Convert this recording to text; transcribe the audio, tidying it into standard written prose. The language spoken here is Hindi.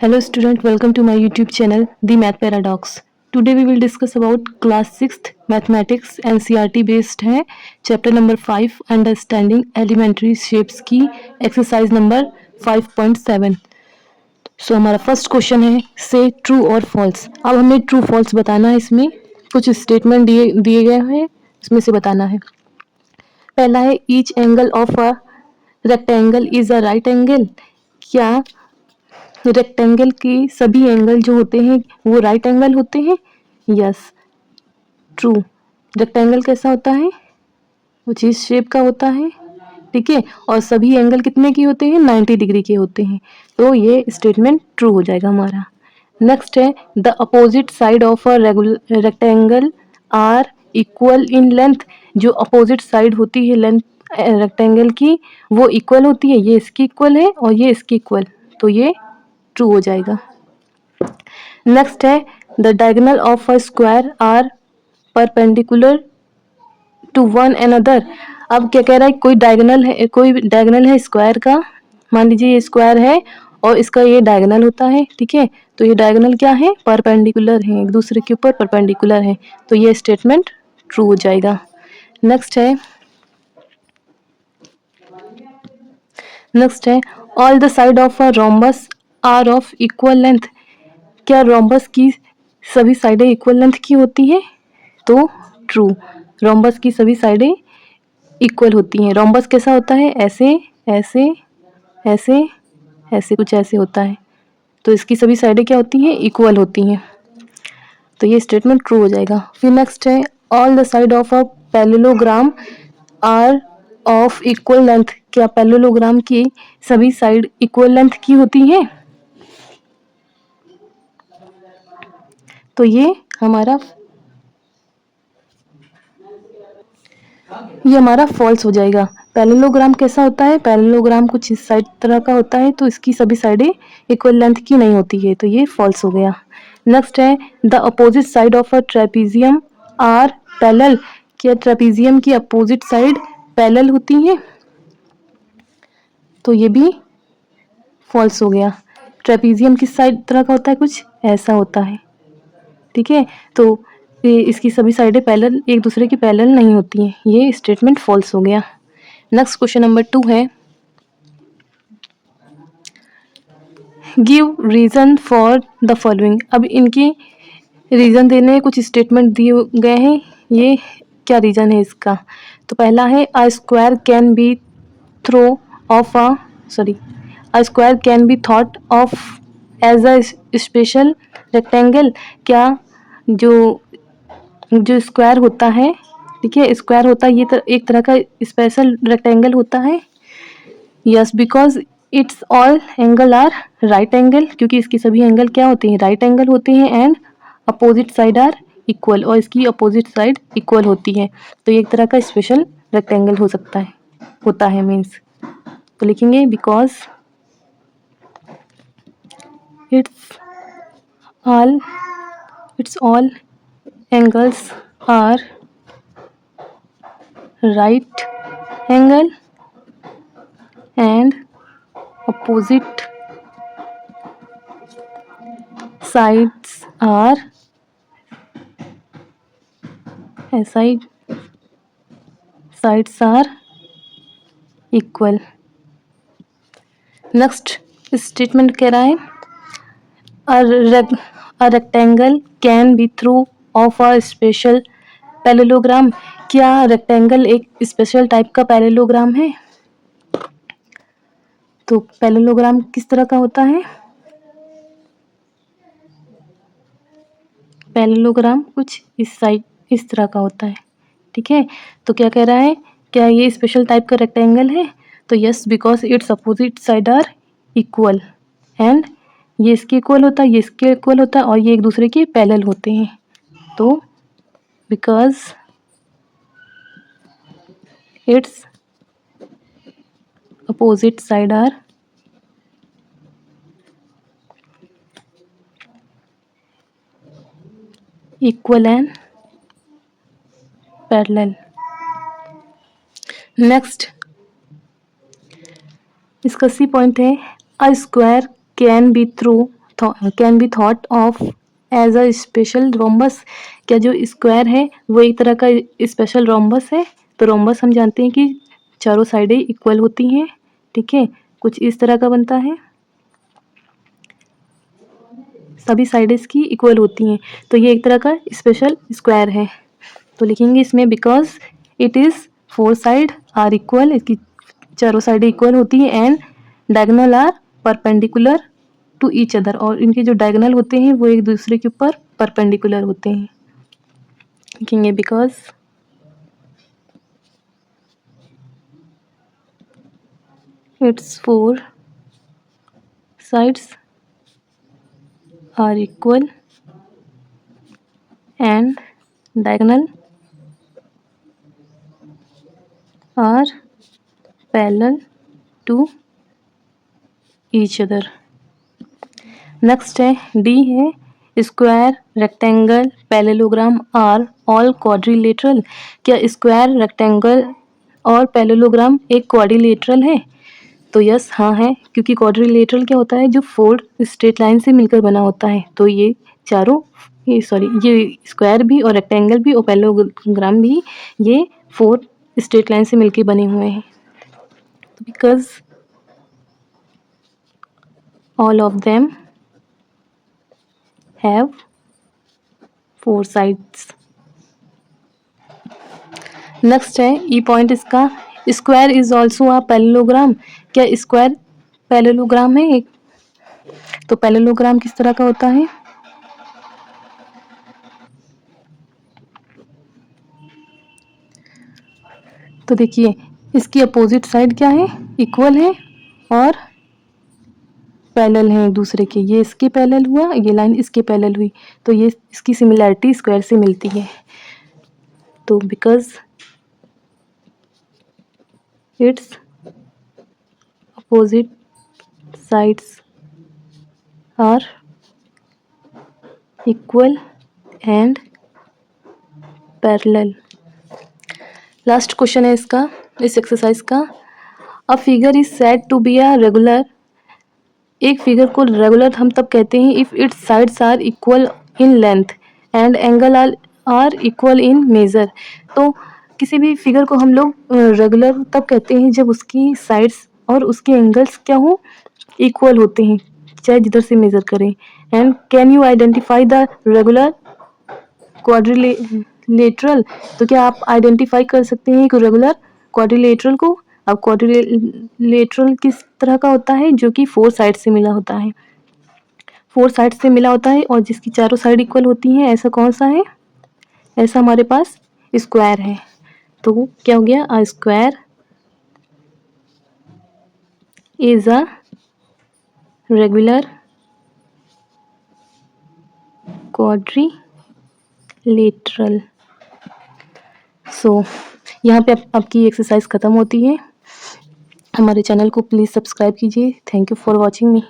Hello student, welcome to my YouTube channel, The Math Paradox. Today we will discuss about class 6th Mathematics NCERT based है chapter number 5 Understanding Elementary Shapes की exercise number 5.7. So हमारा फर्स्ट क्वेश्चन है से ट्रू और फॉल्स. अब हमें ट्रू फॉल्स बताना है. इसमें कुछ स्टेटमेंट दिए गए हैं, इसमें से बताना है. पहला है each angle of a rectangle is a right angle. क्या रेक्टेंगल के सभी एंगल जो होते हैं वो राइट एंगल होते हैं? Yes, true. रेक्टेंगल कैसा होता है? वो चीज शेप का होता है, ठीक है, और सभी एंगल कितने के होते हैं? 90 डिग्री के होते हैं. तो ये स्टेटमेंट ट्रू हो जाएगा हमारा. नेक्स्ट है the opposite side of a rectangle are equal in length. जो अपोजिट साइड होती है लेंथ रेक्टेंगल की वो इक्वल होती है. ये इसकी इक्वल है और ये इसकी इक्वल, तो ये ट्रू हो जाएगा. नेक्स्ट है the diagonal of a square are perpendicular to one another. अब क्या कह रहा है? कोई डायगोनल है स्क्वायर का. मान लीजिए ये स्क्वायर है और इसका ये डायगोनल होता है, ठीक है. तो ये डायगोनल क्या है? परपेंडिकुलर है, एक दूसरे के ऊपर परपेंडिकुलर है. तो ये स्टेटमेंट ट्रू हो जाएगा. नेक्स्ट है all the side of a rhombus are of equal length. क्या रोम्बस की सभी साइडें इक्वल लेंथ की होती हैं? तो ट्रू. रोम्बस की सभी साइडें इक्वल होती हैं. रोम्बस कैसा होता है? ऐसे ऐसे ऐसे ऐसे कुछ ऐसे होता है. तो इसकी सभी साइडें क्या होती हैं? इक्वल होती हैं. तो ये स्टेटमेंट ट्रू हो जाएगा. फिर नेक्स्ट है all the side of a parallelogram are of equal length. क्या पैरेललोग्राम की सभी साइड इक्वल लेंथ की होती हैं? तो ये हमारा फॉल्स हो जाएगा. पैरेललोग्राम कैसा होता है? पैरेललोग्राम कुछ इस साइड तरह का होता है, तो इसकी सभी साइडें इक्वल लेंथ की नहीं होती है, तो ये फॉल्स हो गया. नेक्स्ट है the opposite side of a trapezium are parallel. क्या ट्रेपीजियम की अपोजिट साइड पैरेलल होती है? तो ये भी फॉल्स हो गया. ट्रेपीजियम किस साइड तरह का होता है? कुछ ऐसा होता है, ठीक है. तो इसकी सभी साइडें पैरेलल एक दूसरे की पैरेलल नहीं होती हैं. ये स्टेटमेंट फॉल्स हो गया. नेक्स्ट क्वेश्चन नंबर 2 है give reason for the following. अब इनकी रीजन देने कुछ स्टेटमेंट दिए गए हैं. ये क्या रीजन है इसका? तो पहला है a square can be throw of a square can be thought of as a special rectangle. क्या जो स्क्वायर होता है, ठीक है, स्क्वायर होता है ये एक तरह का स्पेशल रेक्टेंगल होता है. Yes, because its all angle are right angle. क्योंकि इसकी सभी एंगल क्या होते हैं? राइट एंगल होते हैं. And opposite side are equal, और इसकी अपोजिट साइड इक्वल होती है. तो ये एक तरह का स्पेशल रेक्टेंगल होता है मीन्स. तो लिखेंगे because its all angles are right angle and opposite sides are equal. Next statement कह रहा है a rectangle can be through of a special parallelogram. क्या रेक्टेंगल एक स्पेशल टाइप का पैरेललोग्राम है? तो पैरेललोग्राम किस तरह का होता है? पैरेललोग्राम कुछ इस तरह का होता है, ठीक है. तो क्या कह रहा है? क्या ये स्पेशल टाइप का रेक्टेंगल है? तो yes, because its opposite side are equal. And ये इसके इक्वल होता है, ये इसके इक्वल होता है, और ये एक दूसरे के पैरेलल होते हैं. तो because its opposite side are equal and parallel. Next इसका सी पॉइंट है a square can be through can be thought of as a special rhombus. क्या जो स्क्वायर है वो एक तरह का स्पेशल रोम्बस है? तो रोम्बस हम जानते हैं कि चारों साइडें इक्वल होती हैं, ठीक है, कुछ इस तरह का बनता है, सभी साइडें इसकी इक्वल होती हैं, तो ये एक तरह का स्पेशल स्क्वायर है। तो लिखेंगे इसमें because it is four side are equal, इसकी चारों साइडें इक्वल होती हैं, and diagonal are perpendicular to each other, और इनके जो डायगोनल होते हैं वो एक दूसरे के ऊपर परपेंडिकुलर होते हैं। लिखेंगे because it's four sides are equal and diagonal are parallel to each other। Next है डी है square rectangle parallelogram are all quadrilateral. क्या स्क्वायर रेक्टेंगल और पैरेललोग्राम एक क्वाड्रिलेटरल है? तो यस, हाँ है, क्योंकि क्वाड्रिलेटरल क्या होता है, जो फोर स्ट्रेट लाइन से मिलकर बना होता है। तो ये चारों, ये स्क्वायर भी और रेक्टेंगल भी और पैरेललोग्राम भी ये फोर स्ट्रेट लाइन से मिलकर बने हुए हैं। Because all of them have four sides. Next है ई पॉइंट इसका, square is also a parallelogram. क्या स्क्वायर पैरेललोग्राम है एक? तो पैरेललोग्राम किस तरह का होता है? तो देखिए इसकी अपोजिट साइड क्या है, इक्वल है और पैरेलल है एक दूसरे के, ये इसके पैरेलल हुआ, ये लाइन इसके पैरेलल हुई, तो ये इसकी सिमिलैरिटी स्क्वायर से मिलती है। तो because its opposite sides are equal and parallel. Last question है इसका, इस एक्सरसाइज का, a figure is said to be a regular. एक फिगर को रेगुलर हम तब कहते हैं if its sides are equal in length and angle are equal in measure. तो किसी भी फिगर को हम लोग रेगुलर तब कहते हैं जब उसकी साइड्स और उसके एंगल्स क्या हो, इक्वल होते हैं, चाहे जिधर से मेजर करें। And can you identify the regular quadrilateral. तो क्या आप आइडेंटिफाई कर सकते हैं कि रेगुलर क्वाड्रिलेटरल को? अब क्वाड्रिलेटरल किस तरह का होता है, जो कि फोर साइड से मिला होता है, फोर साइड से मिला होता है और जिसकी चारों साइड इक्वल होती हैं। ऐसा कौन सा है? ऐसा हमारे पास स्क्वायर है। तो क्या हो गया, a square is a regular quadrilateral. So यहाँ पे आपकी एक्सरसाइज ख़त्म होती है। हमारे चैनल को प्लीज़ सब्सक्राइब कीजिए। Thank you for watching me.